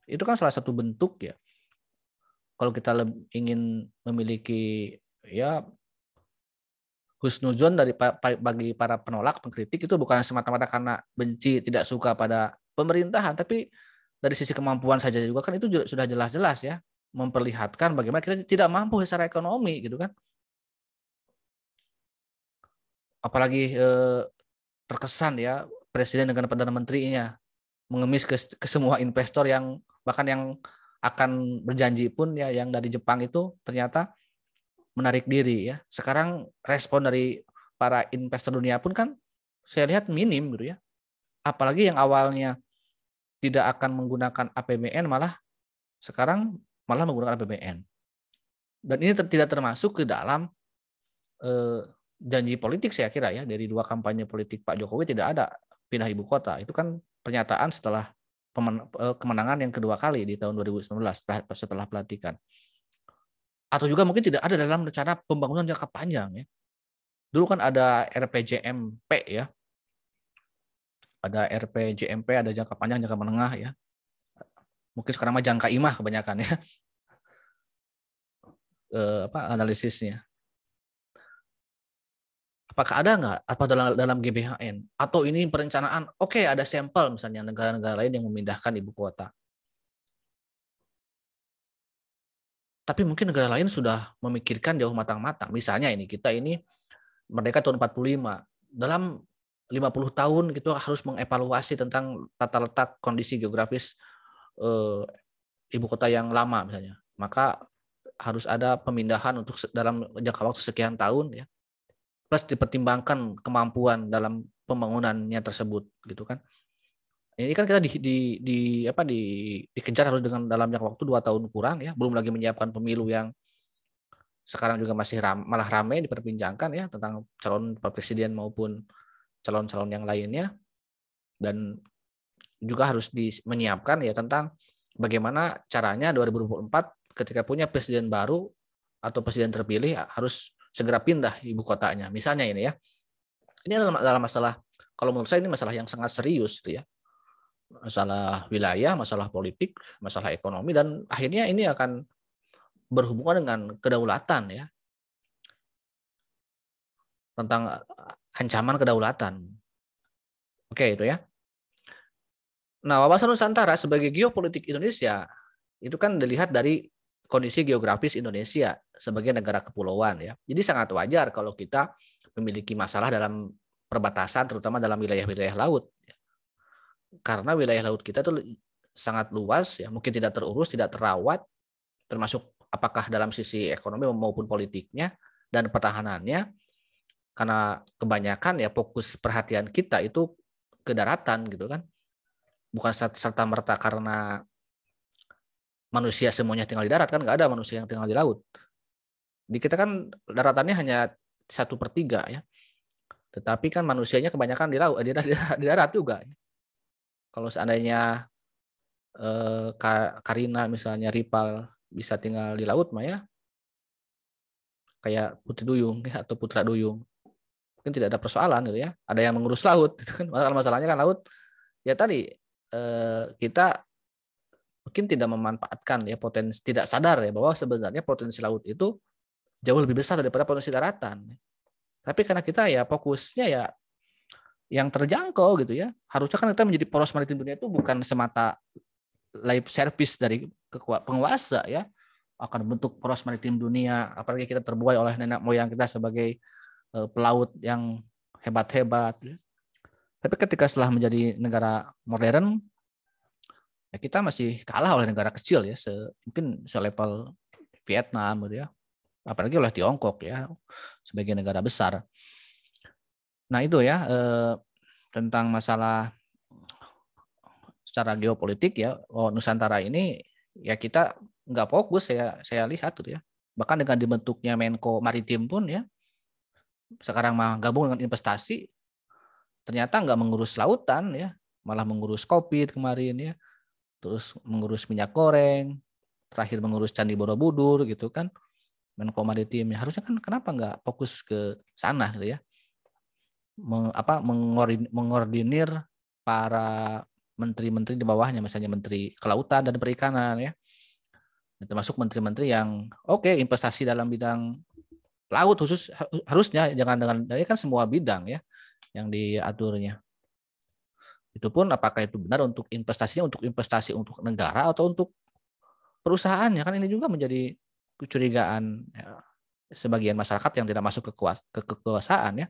Itu kan salah satu bentuk ya, kalau kita ingin memiliki ya husnuzon bagi para penolak, pengkritik, itu bukan semata-mata karena benci, tidak suka pada pemerintahan, tapi dari sisi kemampuan saja juga kan itu sudah jelas-jelas ya memperlihatkan bagaimana kita tidak mampu secara ekonomi gitu kan. Apalagi terkesan ya presiden dengan perdana menterinya mengemis ke semua investor yang bahkan yang akan berjanji pun ya yang dari Jepang itu ternyata menarik diri ya. Sekarang respon dari para investor dunia pun kan saya lihat minim gitu ya. Apalagi yang awalnya tidak akan menggunakan APBN malah sekarang malah menggunakan APBN. Dan ini tidak termasuk ke dalam janji politik saya kira ya, dari 2 kampanye politik Pak Jokowi tidak ada pindah ibu kota. Itu kan pernyataan setelah kemenangan yang kedua kali di tahun 2019 setelah pelantikan. Atau juga mungkin tidak ada dalam rencana pembangunan jangka panjang ya. Dulu kan ada RPJMP ya. Ada RPJMP, ada jangka panjang, jangka menengah ya. Mungkin sekarang mah jangka imah kebanyakan ya. Analisisnya. Apakah ada nggak apa dalam GBHN atau ini perencanaan? Oke, ada sampel misalnya negara-negara lain yang memindahkan ibu kota. Tapi mungkin negara lain sudah memikirkan jauh matang-matang. Misalnya kita ini merdeka tahun 45. Dalam 50 tahun kita harus mengevaluasi tentang tata letak kondisi geografis ibu kota yang lama misalnya. Maka harus ada pemindahan untuk dalam jangka waktu sekian tahun ya. Plus dipertimbangkan kemampuan dalam pembangunannya tersebut gitu kan. Ini kan kita dikejar harus dengan dalam jangka waktu 2 tahun kurang ya, belum lagi menyiapkan pemilu yang sekarang juga masih malah ramai diperbincangkan ya tentang calon presiden maupun calon-calon yang lainnya, dan juga harus menyiapkan ya tentang bagaimana caranya 2024 ketika punya presiden baru atau presiden terpilih harus segera pindah ibu kotanya. Misalnya ini ya. Ini adalah masalah, kalau menurut saya ini masalah yang sangat serius ya. Masalah wilayah, masalah politik, masalah ekonomi, dan akhirnya ini akan berhubungan dengan kedaulatan ya. Tentang ancaman kedaulatan. Oke, itu ya. Nah, wawasan Nusantara sebagai geopolitik Indonesia itu kan dilihat dari kondisi geografis Indonesia sebagai negara kepulauan ya. Jadi sangat wajar kalau kita memiliki masalah dalam perbatasan, terutama dalam wilayah-wilayah laut. Karena wilayah laut kita itu sangat luas ya, mungkin tidak terurus, tidak terawat, termasuk apakah dalam sisi ekonomi maupun politiknya dan pertahanannya. Karena kebanyakan ya fokus perhatian kita itu ke daratan gitu kan. Bukan serta-merta karena manusia semuanya tinggal di darat, kan nggak ada manusia yang tinggal di laut. Di kita kan daratannya hanya 1/3 ya. Tetapi kan manusianya kebanyakan di laut, di darat juga. Kalau seandainya Karina misalnya Ripal bisa tinggal di laut mah ya kayak Putri Duyung ya, atau Putra Duyung, mungkin tidak ada persoalan gitu ya. Ada yang mengurus laut gitu kan. Masalahnya kan laut ya tadi kita mungkin tidak memanfaatkan ya potensi, tidak sadar ya bahwa sebenarnya potensi laut itu jauh lebih besar daripada potensi daratan. Tapi karena kita ya fokusnya ya yang terjangkau gitu ya. Harusnya kan kita menjadi poros maritim dunia itu bukan semata lip service dari penguasa ya. Akan bentuk poros maritim dunia, apalagi kita terbuai oleh nenek moyang kita sebagai pelaut yang hebat-hebat. Ya. Tapi ketika setelah menjadi negara modern, ya kita masih kalah oleh negara kecil ya, mungkin selevel Vietnam gitu ya, apalagi oleh Tiongkok ya sebagai negara besar. Nah itu ya tentang masalah secara geopolitik ya, Nusantara ini ya kita nggak fokus saya lihat gitu ya. Bahkan dengan dibentuknya Menko Maritim pun ya, sekarang mah gabung dengan investasi, ternyata nggak mengurus lautan ya, malah mengurus kopi kemarin ya. Terus mengurus minyak goreng, terakhir mengurus Candi Borobudur gitu kan, Menko Maritim ya, harusnya kan kenapa nggak fokus ke sana gitu ya, mengordinir para menteri-menteri di bawahnya, misalnya Menteri Kelautan dan Perikanan ya, termasuk menteri-menteri yang investasi dalam bidang laut khusus, harusnya jangan dari kan semua bidang ya yang diaturnya. Itu pun apakah itu benar untuk investasinya untuk investasi untuk negara atau untuk perusahaan ya, kan ini juga menjadi kecurigaan ya, sebagian masyarakat yang tidak masuk ke kekuasaan ya.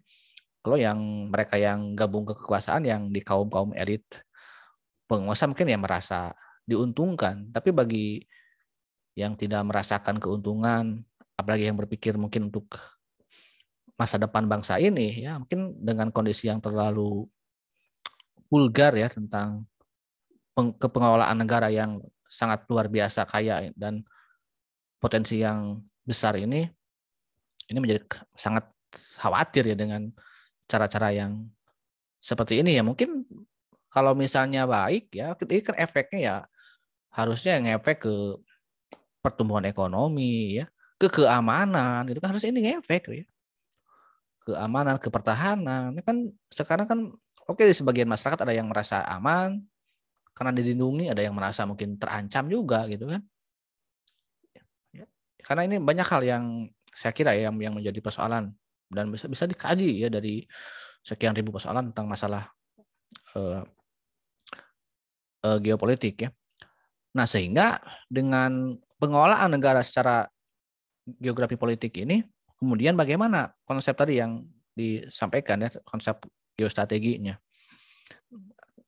Kalau yang mereka yang gabung ke kekuasaan yang di kaum elit penguasa mungkin ya merasa diuntungkan, tapi bagi yang tidak merasakan keuntungan, apalagi yang berpikir mungkin untuk masa depan bangsa ini, ya mungkin dengan kondisi yang terlalu vulgar ya tentang kepengelolaan negara yang sangat luar biasa kaya dan potensi yang besar ini menjadi sangat khawatir ya dengan cara-cara yang seperti ini ya. Mungkin kalau misalnya baik ya, ini kan efeknya ya harusnya ngefek ke pertumbuhan ekonomi ya, ke keamanan, itu kan harusnya ini ngefek ya. Keamanan, ke pertahanan. Ini kan sekarang kan oke, di sebagian masyarakat ada yang merasa aman karena dilindungi, ada yang merasa mungkin terancam juga gitu kan. Karena ini banyak hal yang saya kira ya yang menjadi persoalan dan bisa dikaji ya dari sekian ribu persoalan tentang masalah geopolitik ya. Nah, sehingga dengan pengelolaan negara secara geografi politik ini, kemudian bagaimana konsep tadi yang disampaikan ya, konsep geostrateginya.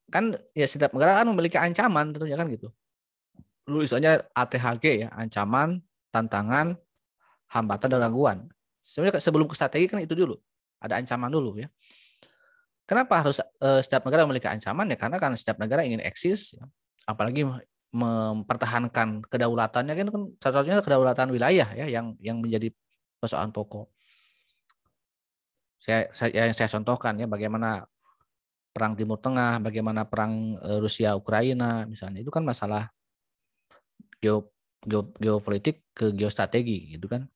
Kan ya setiap negara kan memiliki ancaman tentunya kan gitu. Tulisannya ATHG ya, ancaman, tantangan, hambatan dan gangguan. Sebenarnya sebelum ke strategi kan itu dulu. Ada ancaman dulu ya. Kenapa harus setiap negara memiliki ancaman ya? Karena kan setiap negara ingin eksis, ya. Apalagi mempertahankan kedaulatannya kan satu-satunya kedaulatan wilayah ya yang menjadi persoalan pokok. Yang saya contohkan ya bagaimana perang Timur Tengah, bagaimana perang Rusia Ukraina misalnya, itu kan masalah geopolitik ke geostrategi gitu kan.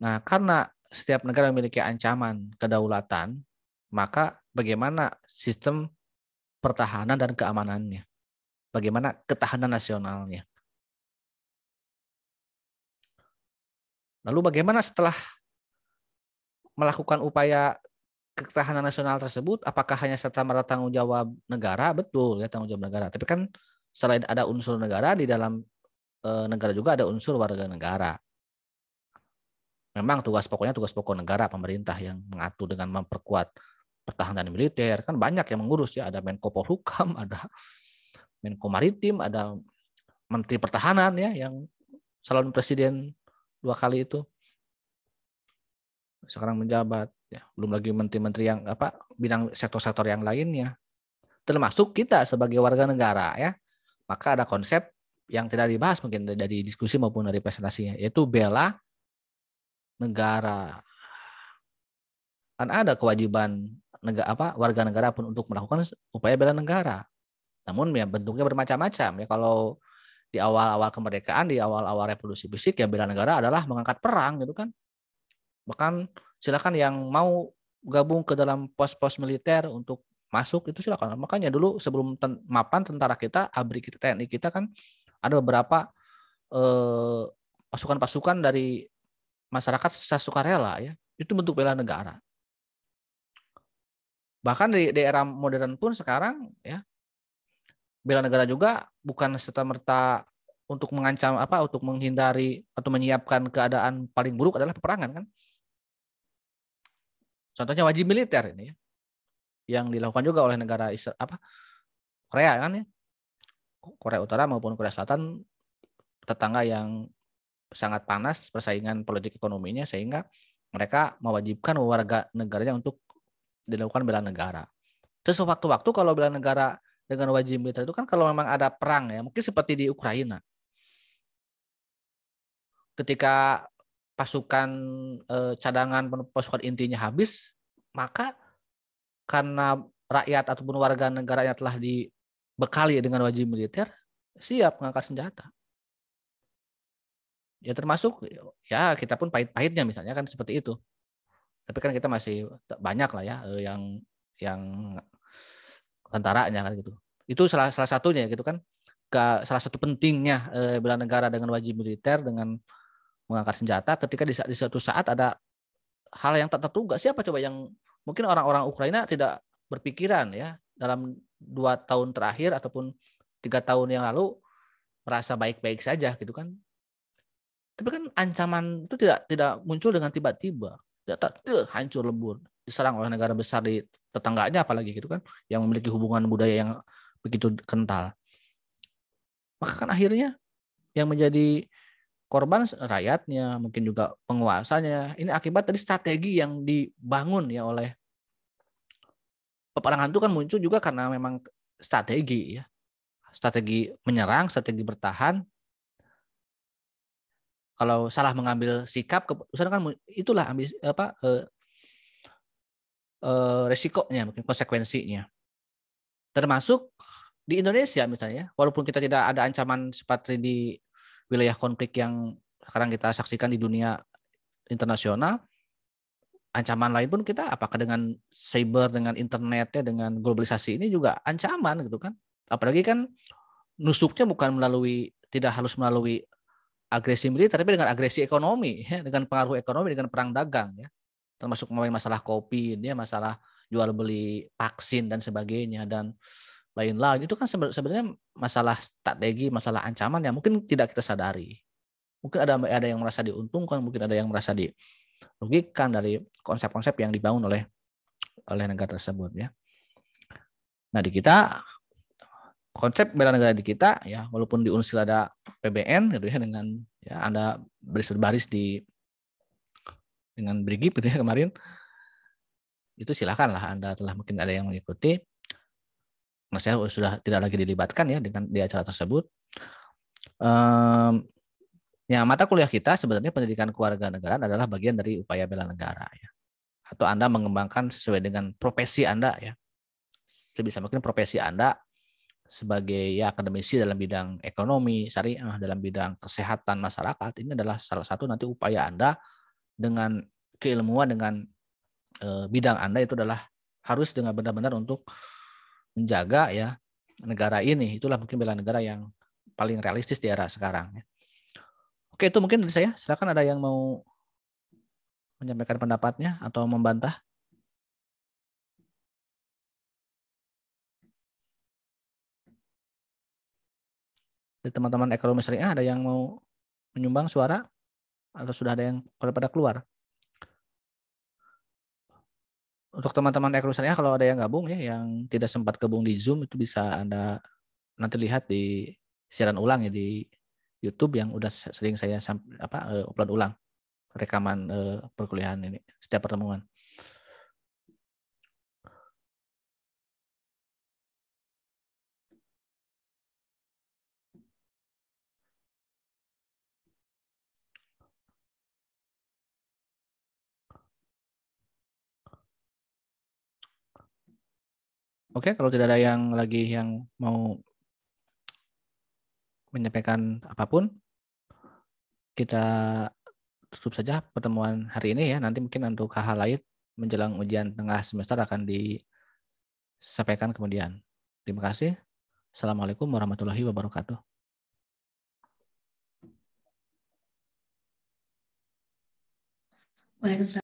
Nah, karena setiap negara memiliki ancaman kedaulatan, maka bagaimana sistem pertahanan dan keamanannya? Bagaimana ketahanan nasionalnya? Lalu bagaimana setelah melakukan upaya ketahanan nasional tersebut, apakah hanya serta-merta tanggung jawab negara? Betul ya, tanggung jawab negara. Tapi kan selain ada unsur negara, di dalam negara juga ada unsur warga negara. Memang tugas pokok negara, pemerintah yang mengatur dengan memperkuat pertahanan militer. Kan banyak yang mengurus ya, ada Menko Polhukam, ada Menko Maritim, ada Menteri Pertahanan ya yang calon presiden 2 kali itu sekarang menjabat ya, belum lagi menteri-menteri yang bidang sektor-sektor yang lainnya, termasuk kita sebagai warga negara ya. Maka ada konsep yang tidak dibahas mungkin dari diskusi maupun dari presentasinya, yaitu bela negara. Kan ada kewajiban warga negara pun untuk melakukan upaya bela negara. Namun ya bentuknya bermacam-macam ya. Kalau di awal-awal kemerdekaan, di awal-awal revolusi fisik ya bela negara adalah mengangkat perang gitu kan. Bahkan silakan yang mau gabung ke dalam pos-pos militer untuk masuk itu silakan. Makanya dulu sebelum mapan tentara kita, ABRI kita, TNI kita kan ada beberapa pasukan-pasukan dari masyarakat secara sukarela ya. Itu bentuk bela negara. Bahkan di era modern pun sekarang ya bela negara juga bukan serta-merta untuk mengancam untuk menghindari atau menyiapkan keadaan paling buruk adalah peperangan kan. Contohnya wajib militer ini ya, yang dilakukan juga oleh negara Korea kan ya, Korea Utara maupun Korea Selatan, tetangga yang sangat panas persaingan politik ekonominya, sehingga mereka mewajibkan warga negaranya untuk dilakukan bela negara. Terus waktu-waktu kalau bela negara dengan wajib militer itu kan kalau memang ada perang ya, mungkin seperti di Ukraina, ketika pasukan cadangan pasukan intinya habis, maka karena rakyat ataupun warga negaranya telah dibekali dengan wajib militer, siap mengangkat senjata. Ya termasuk ya kita pun pahit-pahitnya misalnya kan seperti itu. Tapi kan kita masih banyak lah ya yang tentaranya kan gitu. Itu salah satunya gitu kan. Salah satu pentingnya bela negara dengan wajib militer dengan mengangkat senjata ketika di suatu saat ada hal yang tak terduga. Siapa coba yang mungkin orang-orang Ukraina tidak berpikiran ya dalam 2 tahun terakhir ataupun 3 tahun yang lalu merasa baik-baik saja gitu kan. Tapi kan ancaman itu tidak muncul dengan tiba-tiba, tidak hancur lebur, diserang oleh negara besar di tetangganya apalagi gitu kan, yang memiliki hubungan budaya yang begitu kental. Maka kan akhirnya yang menjadi korban rakyatnya, mungkin juga penguasanya. Ini akibat dari strategi yang dibangun ya oleh peperangan itu kan muncul juga karena memang strategi ya. Strategi menyerang, strategi bertahan. Kalau salah mengambil sikap keputusan kan itulah resikonya, mungkin konsekuensinya. Termasuk di Indonesia misalnya, walaupun kita tidak ada ancaman seperti di wilayah konflik yang sekarang kita saksikan di dunia internasional, ancaman lain pun kita apakah dengan cyber, dengan internetnya, dengan globalisasi ini juga ancaman gitu kan. Apalagi kan nusuknya bukan tidak harus melalui agresi militer, tapi dengan agresi ekonomi, ya, dengan pengaruh ekonomi, dengan perang dagang ya. Termasuk masalah kopi, dia masalah jual beli vaksin dan sebagainya dan lain-lain. Itu kan sebenarnya masalah strategi, masalah ancaman yang mungkin tidak kita sadari. Mungkin ada yang merasa diuntungkan, mungkin ada yang merasa dirugikan dari konsep-konsep yang dibangun oleh negara tersebut ya. Nah, di kita konsep bela negara di kita ya, walaupun di Unsil ada PBN gitu ya, dengan ya Anda berbaris dengan Brigip gitu ya kemarin, itu silakanlah Anda telah mungkin ada yang mengikuti. Nah, saya sudah tidak lagi dilibatkan ya di acara tersebut. Ya, mata kuliah kita sebenarnya pendidikan kewarganegaraan adalah bagian dari upaya bela negara ya. Atau Anda mengembangkan sesuai dengan profesi Anda ya. Sebisa mungkin profesi Anda sebagai ya akademisi dalam bidang ekonomi, syariah, dalam bidang kesehatan masyarakat, ini adalah salah satu nanti upaya Anda dengan keilmuan, dengan bidang Anda itu adalah harus dengan benar-benar untuk menjaga ya negara ini. Itulah mungkin bela negara yang paling realistis di era sekarang ya. Oke, itu mungkin dari saya. Silakan ada yang mau menyampaikan pendapatnya atau membantah. Dari teman-teman ekonomi syariah ada yang mau menyumbang suara atau sudah ada yang pada keluar? Untuk teman-teman ekonomi syariah kalau ada yang gabung ya, yang tidak sempat gabung di Zoom, itu bisa Anda nanti lihat di siaran ulang ya di YouTube yang udah sering saya upload ulang rekaman perkuliahan ini setiap pertemuan. Oke, kalau tidak ada yang lagi yang mau menyampaikan apapun, kita tutup saja pertemuan hari ini ya. Nanti mungkin untuk hal-hal lain menjelang ujian tengah semester akan disampaikan kemudian. Terima kasih. Assalamualaikum warahmatullahi wabarakatuh. Waalaikumsalam.